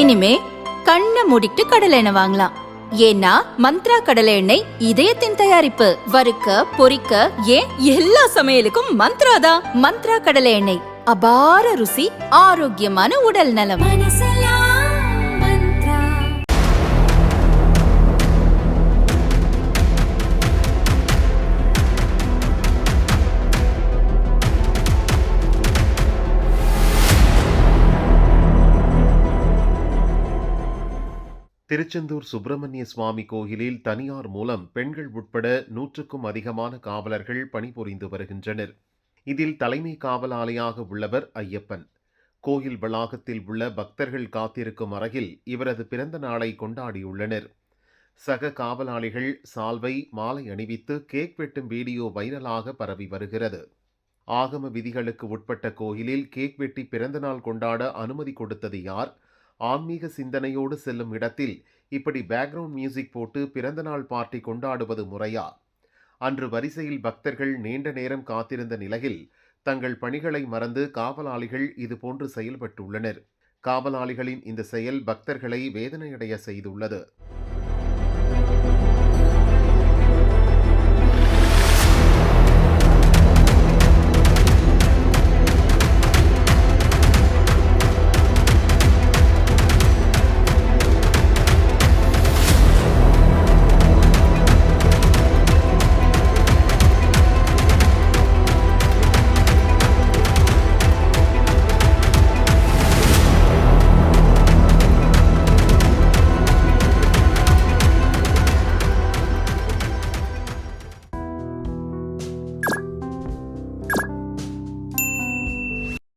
இனிமே கண்ணை மூடிட்டு கடலை எண்ணெய் வாங்கலாம். ஏன்னா மந்த்ரா கடலை எண்ணெய் இதயத்தின் தயாரிப்பு. வறுக்க பொரிக்க ஏன் எல்லா சமையலுக்கும் மந்த்ரா தான். மந்த்ரா கடலை எண்ணெய், அபார ருசி, ஆரோக்கியமான உடல் நலம். திருச்செந்தூர் சுப்பிரமணிய சுவாமி கோயிலில் தனியார் மூலம் பெண்கள் உட்பட 100க்கும் அதிகமான காவலர்கள் பணிபுரிந்து வருகின்றனர். இதில் தலைமை காவலாளியாக உள்ளவர் ஐயப்பன். கோயில் வளாகத்தில் உள்ள பக்தர்கள் காத்திருக்கும் அறையில் இவரது பிறந்த நாளை கொண்டாடியுள்ளனர். சக காவலாளிகள் சால்வை, மாலை அணிவித்து கேக் வெட்டும் வீடியோ வைரலாக பரவி வருகிறது. ஆகம விதிகளுக்கு உட்பட்ட கோயிலில் கேக் வெட்டி பிறந்தநாள் கொண்டாட அனுமதி கொடுத்தது யார்? ஆன்மீக சிந்தனையோடு செல்லும் இடத்தில் இப்படி பேக்ரவுண்ட் மியூசிக் போட்டு பிறந்தநாள் பார்ட்டி கொண்டாடுவது முறையா? அன்று வரிசையில் பக்தர்கள் நீண்ட நேரம் காத்திருந்த நிலையில் தங்கள் பணிகளை மறந்து காவலாளிகள் இதுபோன்று செயல்பட்டுள்ளனர். காவலாளிகளின் இந்த செயல் பக்தர்களை வேதனையடைய செய்துள்ளது.